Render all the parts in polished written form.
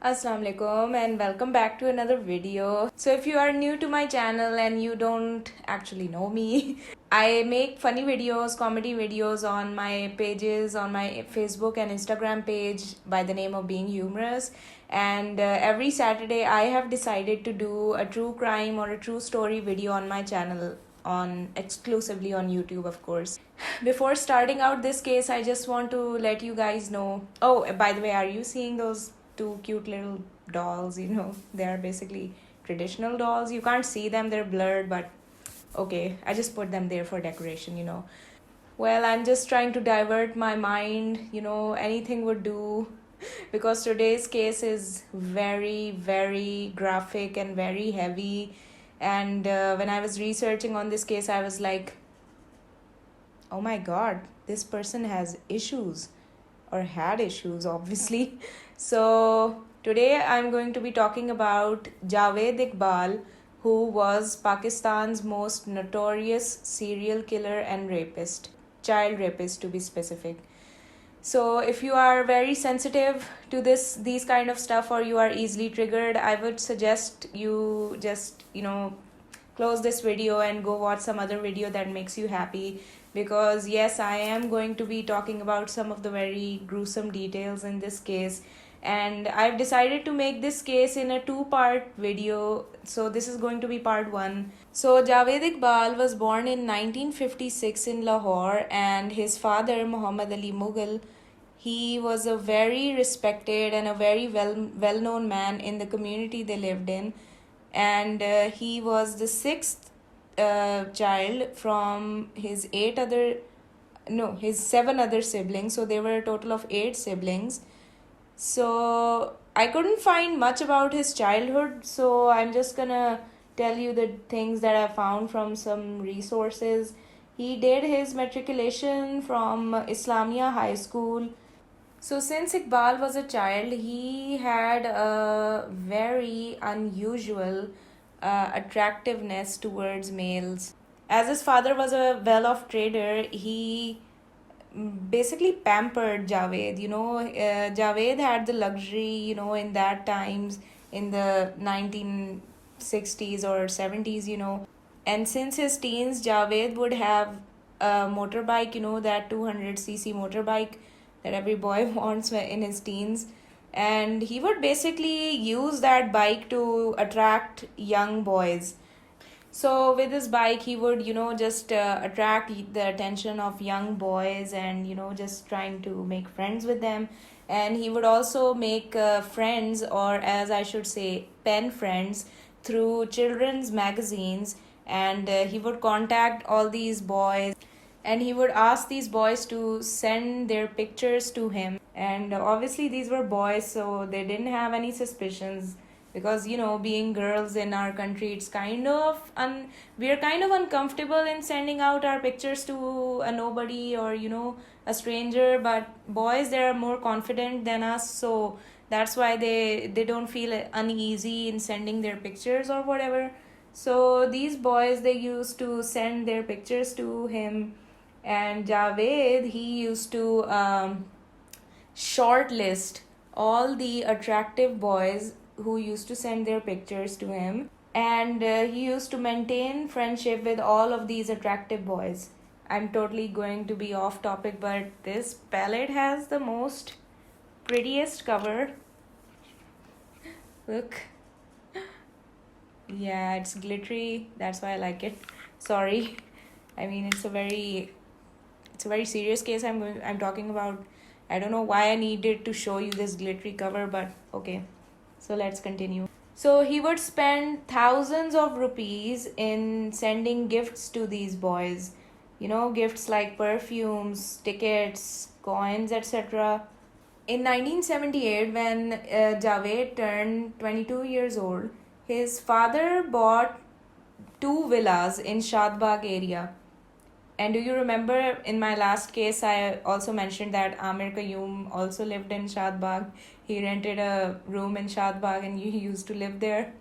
Assalamu alaikum and welcome back to another video. So if you are new to my channel and you don't actually know me, I make funny videos, comedy videos on my pages, on my Facebook and Instagram page by the name of Being Humorous. And every Saturday I have decided to do a true crime or a true story video on my channel, on exclusively on YouTube, of course. Before starting out this case, I just want to let you guys know. Oh, by the way, are you seeing those two cute little dolls? They are basically traditional dolls. You can't see them, they're blurred, but okay, I just put them there for decoration. Well, I'm just trying to divert my mind, anything would do. Because today's case is very, very graphic and very heavy. And when I was researching on this case, I was like, oh my god, this person has issues or had issues, obviously. So, today I'm going to be talking about Javed Iqbal, who was Pakistan's most notorious serial killer and rapist, child rapist to be specific. So, if you are very sensitive to these kind of stuff, or you are easily triggered, I would suggest you just, close this video and go watch some other video that makes you happy, because yes, I am going to be talking about some of the very gruesome details in this case, and I've decided to make this case in a two-part video. So this is going to be part 1. So Javed Iqbal was born in 1956 in Lahore, and his father, Muhammad Ali Mughal, he was a very respected and a very well-known man in the community they lived in, and he was the sixth child from his seven other siblings. So there were a total of 8 siblings. So I couldn't find much about his childhood, so I'm just gonna tell you the things that I found from some resources. He did his matriculation from Islamia High School. So, since Iqbal was a child, he had a very unusual attractiveness towards males. As his father was a well off trader, he basically pampered Javed. Javed had the luxury, in that times, in the 1960s or 70s, And since his teens, Javed would have a motorbike, that 200cc motorbike that every boy wants in his teens. And he would basically use that bike to attract young boys. So with his bike, he would, just attract the attention of young boys and, just trying to make friends with them. And he would also make friends, or as I should say, pen friends, through children's magazines. And he would contact all these boys, and he would ask these boys to send their pictures to him. And obviously these were boys, so they didn't have any suspicions, because being girls in our country, it's kind of we're kind of uncomfortable in sending out our pictures to a nobody, or a stranger. But boys, they're more confident than us, so that's why they don't feel uneasy in sending their pictures or whatever. So these boys, they used to send their pictures to him, and Javed, he used to shortlist all the attractive boys who used to send their pictures to him, and he used to maintain friendship with all of these attractive boys. I'm totally going to be off topic, but this palette has the most prettiest cover. Look. Yeah, it's glittery, that's why I like it. Sorry. I mean, it's a very serious case I'm talking about. I don't know why I needed to show you this glittery cover, but okay. So let's continue. So he would spend thousands of rupees in sending gifts to these boys. Gifts like perfumes, tickets, coins, etc. In 1978, when Javed turned 22 years old, his father bought 2 villas in Shadbagh area. And do you remember in my last case, I also mentioned that Amir Qayyum also lived in Shadbagh. He rented a room in Shadbagh and he used to live there.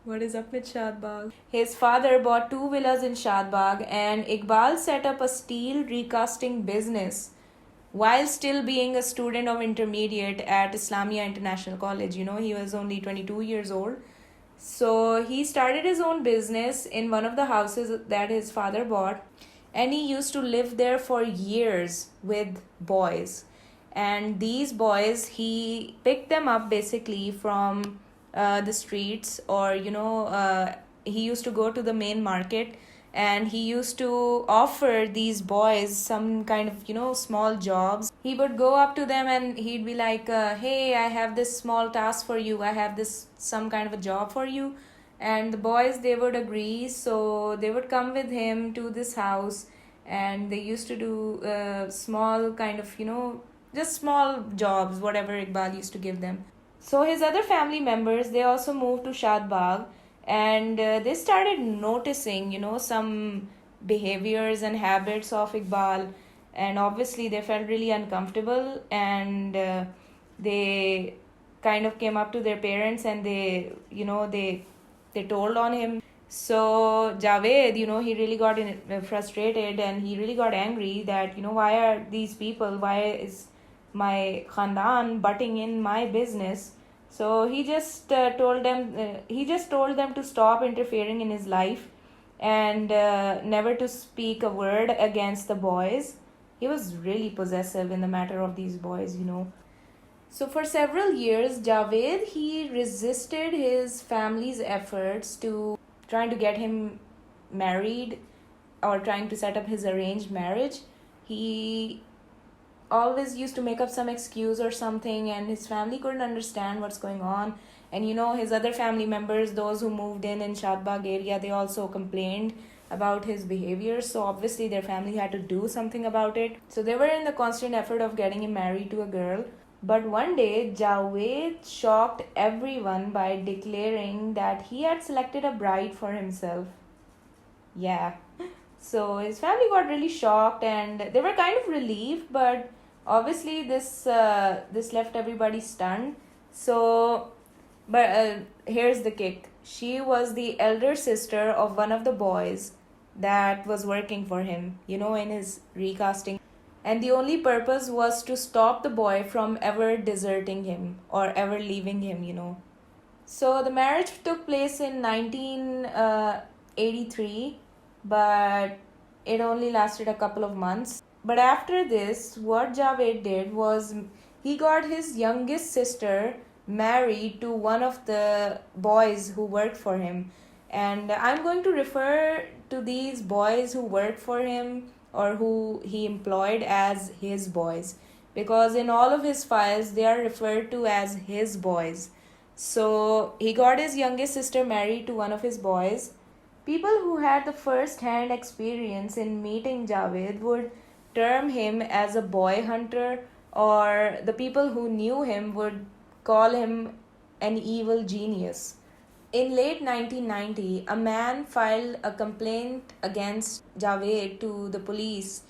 What is up with Shadbagh? His father bought 2 villas in Shadbagh, and Iqbal set up a steel recasting business while still being a student of intermediate at Islamia International College. He was only 22 years old. So he started his own business in one of the houses that his father bought, and he used to live there for years with boys. And these boys, he picked them up basically from the streets, or he used to go to the main market, and he used to offer these boys some kind of small jobs. He would go up to them and he'd be like, hey, I have this small task for you, I have this some kind of a job for you. And the boys, they would agree, so they would come with him to this house, and they used to do small kind of just small jobs, whatever Iqbal used to give them. So his other family members, they also moved to Shadbagh, and they started noticing some behaviors and habits of Iqbal, and obviously they felt really uncomfortable, and they kind of came up to their parents, and they told on him. So Javed, he really got frustrated, and he really got angry that why are these people, why is my khandan butting in my business. So he just told them to stop interfering in his life, and never to speak a word against the boys. He was really possessive in the matter of these boys. So for several years, Javed, he resisted his family's efforts to trying to get him married, or trying to set up his arranged marriage. He always used to make up some excuse or something, and his family couldn't understand what's going on. And his other family members, those who moved in Shadbagh area, they also complained about his behavior. So obviously their family had to do something about it. So they were in the constant effort of getting him married to a girl. But one day, Javed shocked everyone by declaring that he had selected a bride for himself. Yeah. So his family got really shocked, and they were kind of relieved, but obviously this left everybody stunned. So, but here's the kick. She was the elder sister of one of the boys that was working for him, in his recasting. And the only purpose was to stop the boy from ever deserting him or ever leaving him. So the marriage took place in 1983, but it only lasted a couple of months. But after this, what Javed did was he got his youngest sister married to one of the boys who worked for him. And I'm going to refer to these boys who worked for him, or who he employed, as his boys, because in all of his files they are referred to as his boys. So he got his youngest sister married to one of his boys. People who had the first-hand experience in meeting Javed would term him as a boy hunter, or the people who knew him would call him an evil genius. In late 1990, a man filed a complaint against Javed to the police,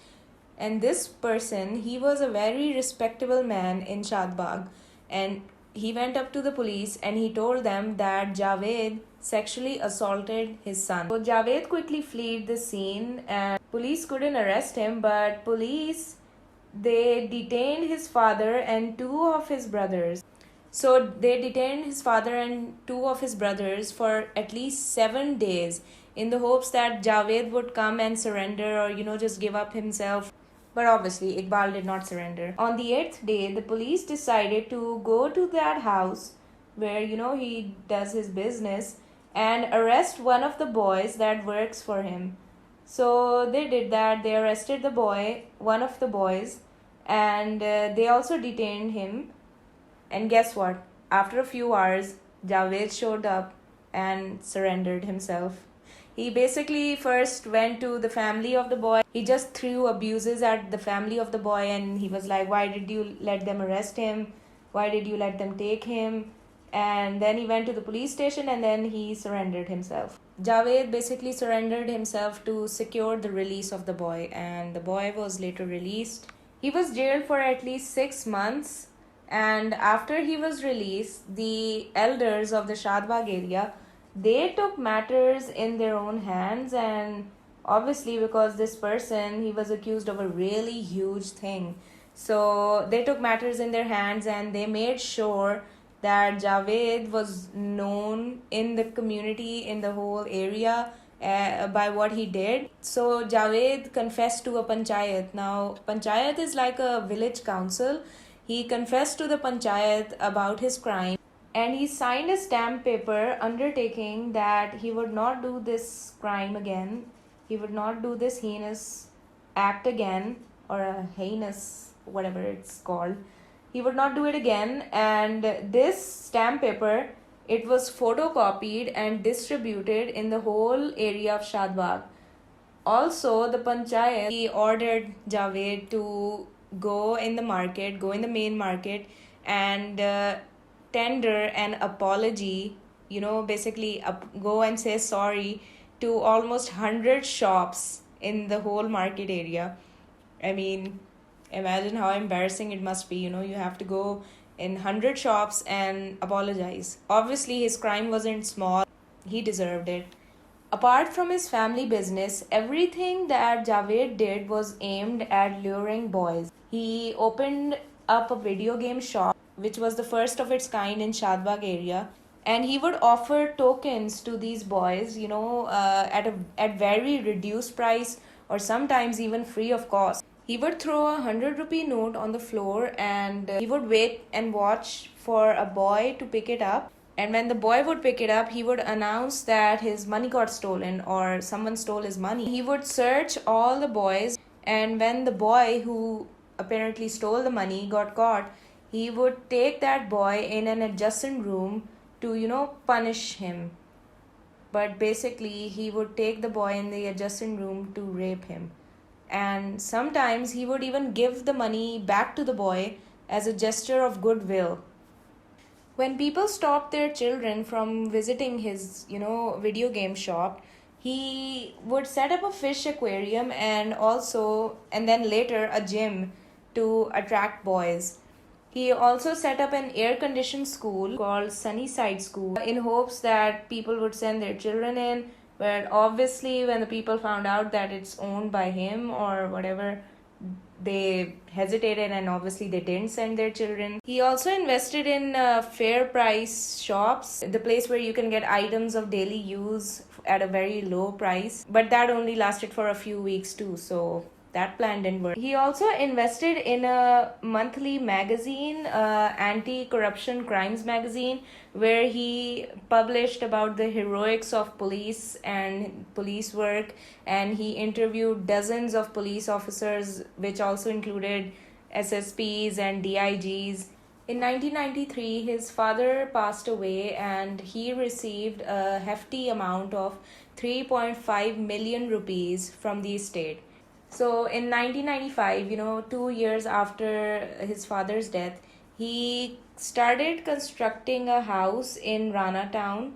and this person, he was a very respectable man in Shadbagh, and he went up to the police and he told them that Javed sexually assaulted his son. So Javed quickly fled the scene, and police couldn't arrest him, but police, they detained his father and two of his brothers. So they detained his father and two of his brothers for at least 7 days in the hopes that Javed would come and surrender, or just give up himself. But obviously Iqbal did not surrender. On the 8th day, the police decided to go to that house where he does his business and arrest one of the boys that works for him. So they did that. They arrested one of the boys, and they also detained him. And guess what? After a few hours, Javed showed up and surrendered himself. He basically first went to the family of the boy. He just threw abuses at the family of the boy, and he was like, why did you let them arrest him? Why did you let them take him? And then he went to the police station, and then he surrendered himself. Javed basically surrendered himself to secure the release of the boy, and the boy was later released. He was jailed for at least 6 months. And after he was released, the elders of the Shadbagh area, they took matters in their own hands, and obviously because this person, he was accused of a really huge thing. So they took matters in their hands and they made sure that Javed was known in the community, in the whole area, by what he did. So Javed confessed to a panchayat. Now, panchayat is like a village council. He confessed to the panchayat about his crime and he signed a stamp paper undertaking that he would not do this crime again. He would not do this heinous act again, or a heinous, whatever it's called. He would not do it again. And this stamp paper, it was photocopied and distributed in the whole area of Shadbagh. Also, the panchayat, he ordered Javed to go in the market, go in the main market, and tender an apology, basically go and say sorry to almost 100 shops in the whole market area. I mean, imagine how embarrassing it must be. You have to go in 100 shops and apologize. Obviously, his crime wasn't small. He deserved it. Apart from his family business, everything that Javed did was aimed at luring boys. He opened up a video game shop, which was the first of its kind in Shadbagh area. And he would offer tokens to these boys, at very reduced price, or sometimes even free of cost. He would throw a 100 rupee note on the floor and he would wait and watch for a boy to pick it up. And when the boy would pick it up, he would announce that his money got stolen or someone stole his money. He would search all the boys, and when the boy who apparently stole the money got caught, he would take that boy in an adjacent room to, punish him. But basically, he would take the boy in the adjacent room to rape him. And sometimes he would even give the money back to the boy as a gesture of goodwill. When people stopped their children from visiting his, video game shop, he would set up a fish aquarium and then later a gym to attract boys. He also set up an air-conditioned school called Sunnyside School in hopes that people would send their children in. But obviously, when the people found out that it's owned by him or whatever, they hesitated and obviously they didn't send their children. He also invested in fair price shops, the place where you can get items of daily use at a very low price. But that only lasted for a few weeks too, so that plan didn't work. He also invested in a monthly magazine, anti-corruption crimes magazine, where he published about the heroics of police and police work, and he interviewed dozens of police officers, which also included SSPs and DIGs. In 1993, his father passed away and he received a hefty amount of 3.5 million rupees from the estate. So in 1995, 2 years after his father's death, he started constructing a house in Rana town.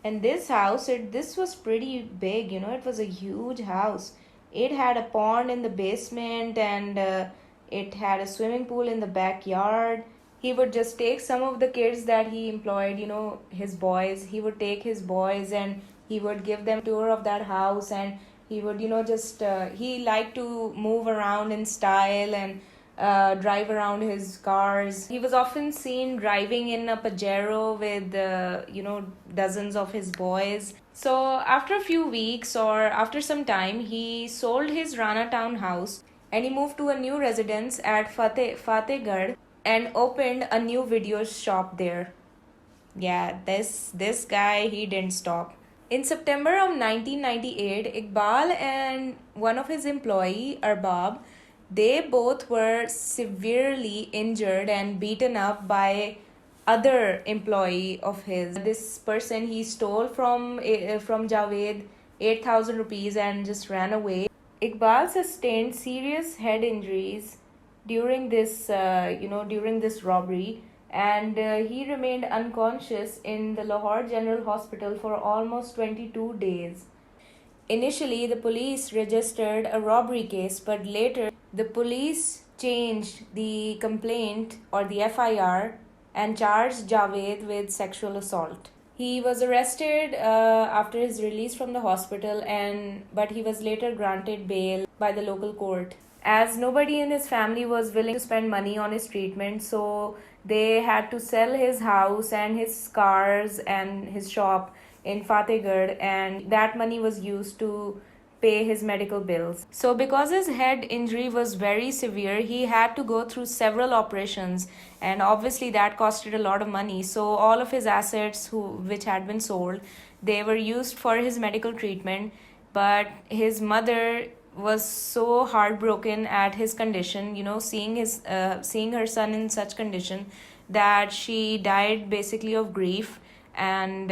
And this house, this was pretty big, it was a huge house. It had a pond in the basement and it had a swimming pool in the backyard. He would just take some of the kids that he employed, his boys. He would take his boys and he would give them a tour of that house, and he would, he liked to move around in style and drive around his cars. He was often seen driving in a Pajero with, dozens of his boys. So after a few weeks or after some time, he sold his Rana town house and he moved to a new residence at Fatehgarh and opened a new video shop there. Yeah, this guy, he didn't stop. In September of 1998, Iqbal and one of his employee, Arbab, they both were severely injured and beaten up by other employee of his. This person, he stole from Javed 8,000 rupees and just ran away. Iqbal sustained serious head injuries during this robbery, and he remained unconscious in the Lahore General Hospital for almost 22 days. Initially, the police registered a robbery case, but later the police changed the complaint or the FIR and charged Javed with sexual assault. He was arrested after his release from the hospital, but he was later granted bail by the local court. as nobody in his family was willing to spend money on his treatment, so they had to sell his house and his cars and his shop in Fatehgarh, and that money was used to pay his medical bills. So because his head injury was very severe, he had to go through several operations, and obviously that costed a lot of money. So all of his assets which had been sold, they were used for his medical treatment. But his mother was so heartbroken at his condition, seeing her son in such condition, that she died basically of grief. And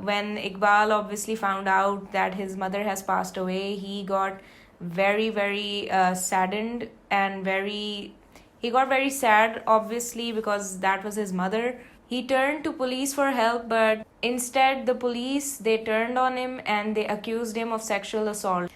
when Iqbal obviously found out that his mother has passed away, he got very saddened, and he got very sad, obviously, because that was his mother. He turned to police for help, but instead the police, they turned on him and they accused him of sexual assault.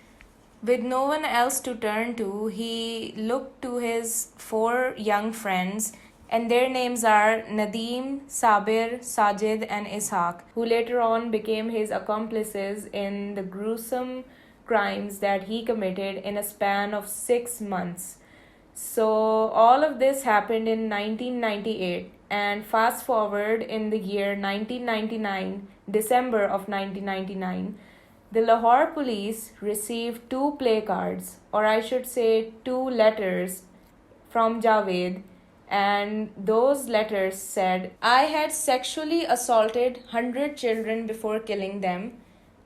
With no one else to turn to, he looked to his 4 young friends, and their names are Nadeem, Sabir, Sajid, and Ishaq, who later on became his accomplices in the gruesome crimes that he committed in a span of 6 months. So, all of this happened in 1998, and fast forward in the year 1999, December of 1999. The Lahore police received 2 placards, or I should say 2 letters, from Javed, and those letters said, "I had sexually assaulted 100 children before killing them.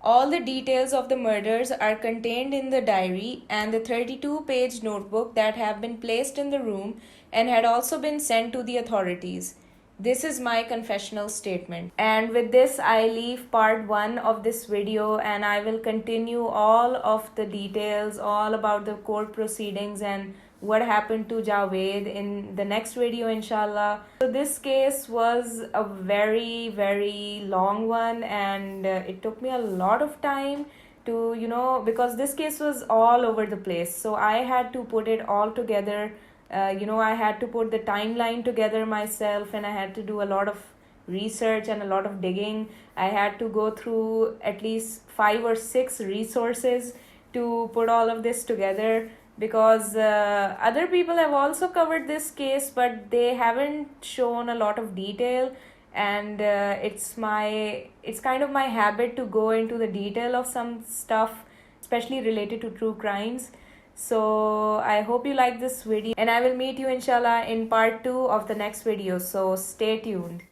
All the details of the murders are contained in the diary and the 32-page notebook that have been placed in the room and had also been sent to the authorities. This is my confessional statement." And with this, I leave part 1 of this video, and I will continue all of the details, all about the court proceedings and what happened to Javed in the next video, inshallah. So this case was a very long one, and it took me a lot of time to, because this case was all over the place. So I had to put it all together. I had to put the timeline together myself, and I had to do a lot of research and a lot of digging. I had to go through at least 5 or 6 resources to put all of this together, because other people have also covered this case, but they haven't shown a lot of detail. And it's kind of my habit to go into the detail of some stuff, especially related to true crimes. So I hope you like this video, and I will meet you inshallah in part 2 of the next video. So stay tuned.